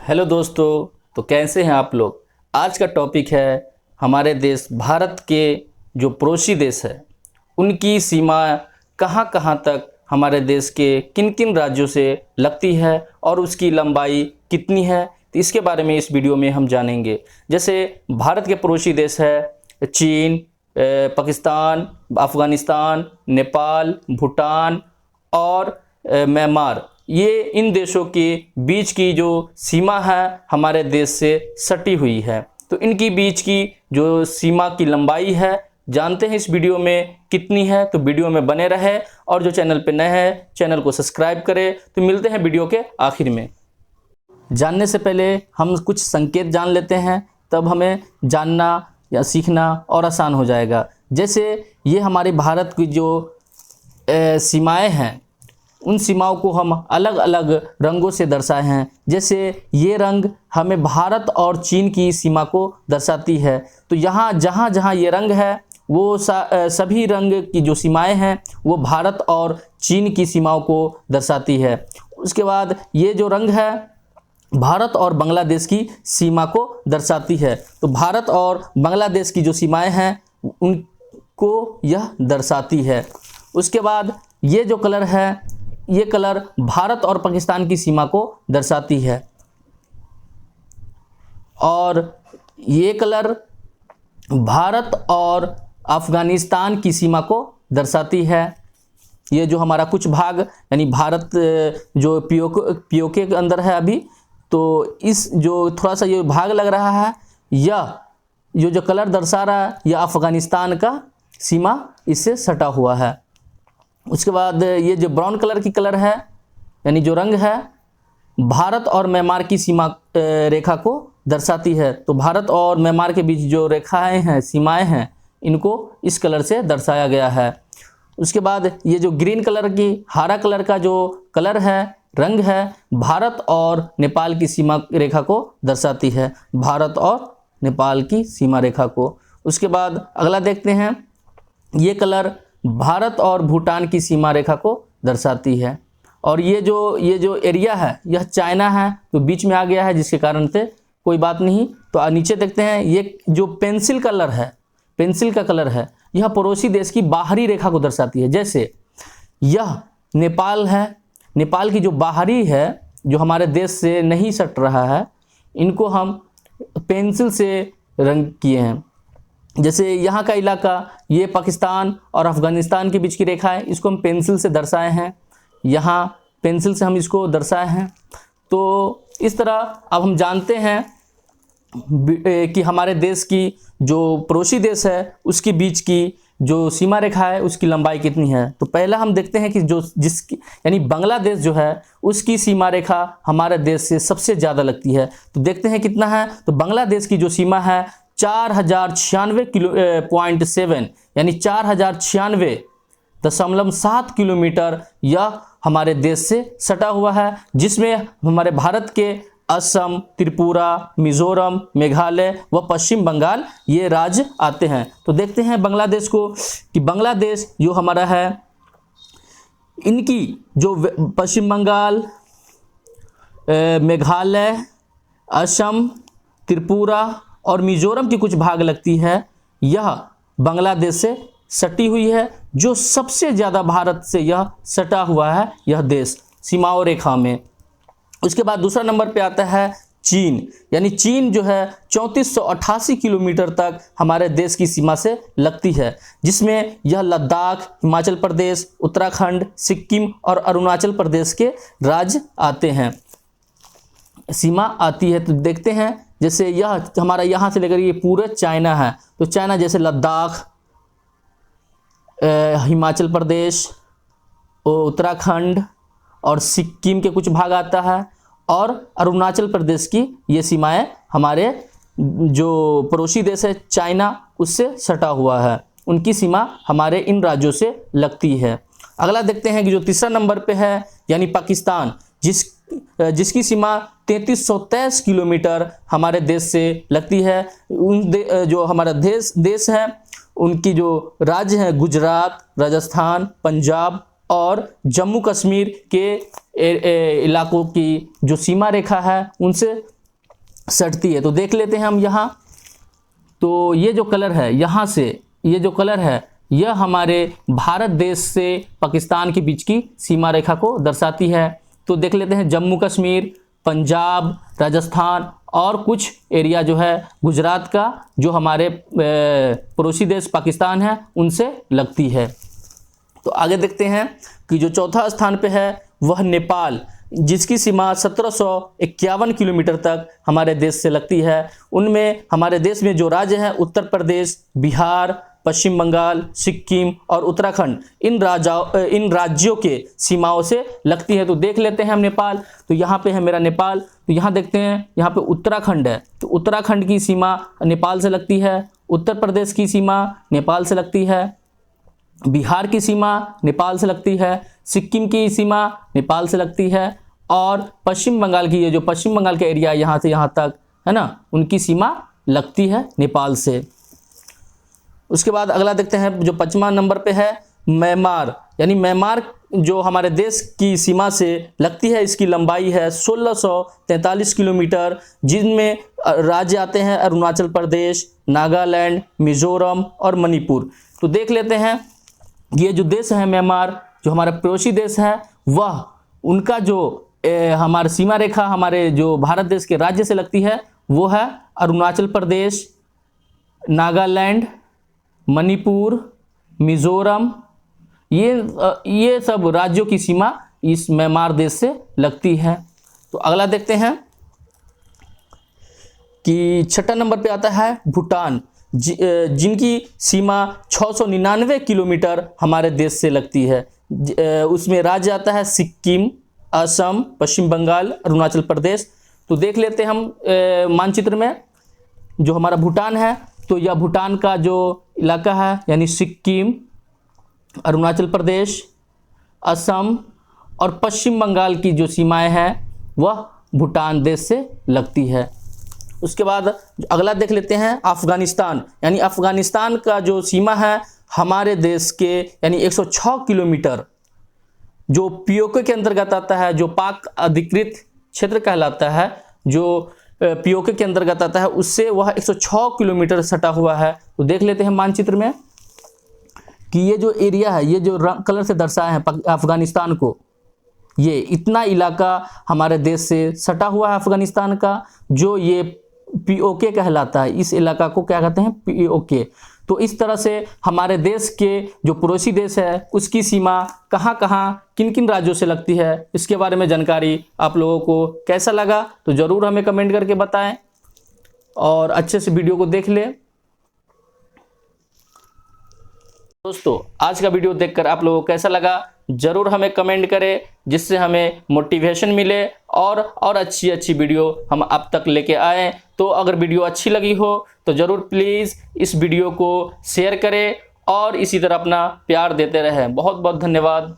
Hello दोस्तों। तो कैसे हैं आप लोग। आज का टॉपिक है हमारे देश भारत के जो पड़ोसी देश है उनकी सीमा कहां कहां तक हमारे देश के किन किन राज्यों से लगती है और उसकी लंबाई कितनी है। तो इसके बारे में इस वीडियो में हम जानेंगे। जैसे भारत के पड़ोसी देश है चीन, पाकिस्तान, अफ़गानिस्तान, नेपाल, भूटान और म्यांमार। ये इन देशों के बीच की जो सीमा है हमारे देश से सटी हुई है। तो इनकी बीच की जो सीमा की लंबाई है जानते हैं इस वीडियो में कितनी है। तो वीडियो में बने रहे और जो चैनल पे नए हैं चैनल को सब्सक्राइब करें। तो मिलते हैं वीडियो के आखिर में। जानने से पहले हम कुछ संकेत जान लेते हैं, तब हमें जानना या सीखना और आसान हो जाएगा। जैसे ये हमारे भारत की जो सीमाएं हैं उन सीमाओं को हम अलग अलग रंगों से दर्शाए हैं। जैसे ये रंग हमें भारत और चीन की सीमा को दर्शाती है। तो यहाँ जहाँ जहाँ ये रंग है वो सभी रंग की जो सीमाएं हैं वो भारत और चीन की सीमाओं को दर्शाती है। उसके बाद ये जो रंग है भारत और बांग्लादेश की सीमा को दर्शाती है। तो भारत और बांग्लादेश की जो सीमाएं हैं उनको यह दर्शाती है। उसके बाद ये जो कलर है ये कलर भारत और पाकिस्तान की सीमा को दर्शाती है और ये कलर भारत और अफ़गानिस्तान की सीमा को दर्शाती है। ये जो हमारा कुछ भाग यानी भारत जो पीओके के अंदर है अभी, तो इस जो थोड़ा सा ये भाग लग रहा है यह जो कलर दर्शा रहा है यह अफ़गानिस्तान का सीमा इससे सटा हुआ है। उसके बाद ये जो ब्राउन कलर की कलर है यानी जो रंग है भारत और म्यांमार की सीमा रेखा को दर्शाती है। तो भारत और म्यांमार के बीच जो रेखाएं हैं सीमाएं हैं इनको इस कलर से दर्शाया गया है। उसके बाद ये जो ग्रीन कलर की हरा कलर का जो कलर है रंग है भारत और नेपाल की सीमा रेखा को दर्शाती है, भारत और नेपाल की सीमा रेखा को। उसके बाद अगला देखते हैं, ये कलर भारत और भूटान की सीमा रेखा को दर्शाती है। और ये जो एरिया है यह चाइना है तो बीच में आ गया है जिसके कारण से कोई बात नहीं। तो नीचे देखते हैं ये जो पेंसिल कलर है, पेंसिल का कलर है यह पड़ोसी देश की बाहरी रेखा को दर्शाती है। जैसे यह नेपाल है, नेपाल की जो बाहरी है जो हमारे देश से नहीं सट रहा है इनको हम पेंसिल से रंग किए हैं। जैसे यहाँ का इलाका ये पाकिस्तान और अफ़गानिस्तान के बीच की रेखा है, इसको हम पेंसिल से दर्शाए हैं, यहाँ पेंसिल से हम इसको दर्शाए हैं। तो इस तरह अब हम जानते हैं कि हमारे देश की जो पड़ोसी देश है उसके बीच की जो सीमा रेखा है उसकी लंबाई कितनी है। तो पहला हम देखते हैं कि जिसकी यानी बांग्लादेश जो है उसकी सीमा रेखा हमारे देश से सबसे ज़्यादा लगती है। तो देखते हैं कितना है। तो बांग्लादेश की जो सीमा है 4096.7 यानी 4096.7 किलोमीटर यह हमारे देश से सटा हुआ है, जिसमें हमारे भारत के असम, त्रिपुरा, मिजोरम, मेघालय व पश्चिम बंगाल ये राज्य आते हैं। तो देखते हैं बांग्लादेश को कि बांग्लादेश जो हमारा है इनकी जो पश्चिम बंगाल, मेघालय, असम, त्रिपुरा और मिजोरम की कुछ भाग लगती है यह बांग्लादेश से सटी हुई है, जो सबसे ज़्यादा भारत से यह सटा हुआ है यह देश सीमाओं रेखा में। उसके बाद दूसरा नंबर पे आता है चीन, यानी चीन जो है 3488 किलोमीटर तक हमारे देश की सीमा से लगती है, जिसमें यह लद्दाख, हिमाचल प्रदेश, उत्तराखंड, सिक्किम और अरुणाचल प्रदेश के राज्य आते हैं, सीमा आती है। तो देखते हैं जैसे यह हमारा यहाँ से लेकर ये पूरा चाइना है, तो चाइना जैसे लद्दाख, हिमाचल प्रदेश, उत्तराखंड और सिक्किम के कुछ भाग आता है और अरुणाचल प्रदेश की ये सीमाएं हमारे जो पड़ोसी देश है चाइना उससे सटा हुआ है, उनकी सीमा हमारे इन राज्यों से लगती है। अगला देखते हैं कि जो तीसरा नंबर पे है यानी पाकिस्तान, जिसकी सीमा 3323 किलोमीटर हमारे देश से लगती है। जो हमारा देश है उनकी जो राज्य हैं गुजरात, राजस्थान, पंजाब और जम्मू कश्मीर के इलाकों की जो सीमा रेखा है उनसे सटती है। तो देख लेते हैं हम यहाँ। तो ये जो कलर है यहाँ से, ये जो कलर है यह हमारे भारत देश से पाकिस्तान के बीच की सीमा रेखा को दर्शाती है। तो देख लेते हैं जम्मू कश्मीर, पंजाब, राजस्थान और कुछ एरिया जो है गुजरात का, जो हमारे पड़ोसी देश पाकिस्तान है उनसे लगती है। तो आगे देखते हैं कि जो चौथा स्थान पे है वह नेपाल, जिसकी सीमा 1751 किलोमीटर तक हमारे देश से लगती है। उनमें हमारे देश में जो राज्य हैं उत्तर प्रदेश, बिहार, पश्चिम बंगाल, सिक्किम और उत्तराखंड, इन राज्यों के सीमाओं से लगती है। तो देख लेते हैं हम नेपाल। तो यहाँ पे है मेरा नेपाल। तो यहाँ देखते हैं, यहाँ पे उत्तराखंड है, तो उत्तराखंड की सीमा नेपाल से लगती है। उत्तर प्रदेश की सीमा नेपाल से लगती है। बिहार की सीमा नेपाल से लगती है। सिक्किम की सीमा नेपाल से लगती है। और पश्चिम बंगाल की, ये जो पश्चिम बंगाल का एरिया यहाँ से यहाँ तक है ना, उनकी सीमा लगती है नेपाल से। उसके बाद अगला देखते हैं जो 5वां नंबर पे है म्यांमार, यानी म्यांमार जो हमारे देश की सीमा से लगती है। इसकी लंबाई है 1643 किलोमीटर, जिनमें राज्य आते हैं अरुणाचल प्रदेश, नागालैंड, मिजोरम और मणिपुर। तो देख लेते हैं ये जो देश है म्यांमार, जो हमारा पड़ोसी देश है, वह उनका जो हमारी सीमा रेखा हमारे जो भारत देश के राज्य से लगती है वो है अरुणाचल प्रदेश, नागालैंड, मणिपुर, मिजोरम, ये सब राज्यों की सीमा इस म्यांमार देश से लगती है। तो अगला देखते हैं कि 6 नंबर पे आता है भूटान, जिनकी सीमा 699 किलोमीटर हमारे देश से लगती है। उसमें राज्य आता है सिक्किम, असम, पश्चिम बंगाल, अरुणाचल प्रदेश। तो देख लेते हैं हम मानचित्र में जो हमारा भूटान है। तो यह भूटान का जो इलाका है यानी सिक्किम, अरुणाचल प्रदेश, असम और पश्चिम बंगाल की जो सीमाएं हैं वह भूटान देश से लगती है। उसके बाद अगला देख लेते हैं अफगानिस्तान, यानी अफगानिस्तान का जो सीमा है हमारे देश के यानी 106 किलोमीटर, जो पीओके के अंतर्गत आता है, जो पाक अधिकृत क्षेत्र कहलाता है, जो पीओके के अंतर्गत आता है, उससे वह 106 किलोमीटर सटा हुआ है। तो देख लेते हैं मानचित्र में कि ये जो एरिया है, ये जो रंग कलर से दर्शाए हैं अफगानिस्तान को, ये इतना इलाका हमारे देश से सटा हुआ है अफगानिस्तान का, जो ये पीओके कहलाता है। इस इलाका को क्या कहते हैं? पीओके। तो इस तरह से हमारे देश के जो पड़ोसी देश है उसकी सीमा कहाँ कहाँ किन किन राज्यों से लगती है, इसके बारे में जानकारी आप लोगों को कैसा लगा तो ज़रूर हमें कमेंट करके बताएं और अच्छे से वीडियो को देख लें। दोस्तों, आज का वीडियो देखकर आप लोगों को कैसा लगा ज़रूर हमें कमेंट करें, जिससे हमें मोटिवेशन मिले और अच्छी अच्छी वीडियो हम आप तक लेके आएँ। तो अगर वीडियो अच्छी लगी हो तो ज़रूर प्लीज़ इस वीडियो को शेयर करें और इसी तरह अपना प्यार देते रहें। बहुत बहुत धन्यवाद।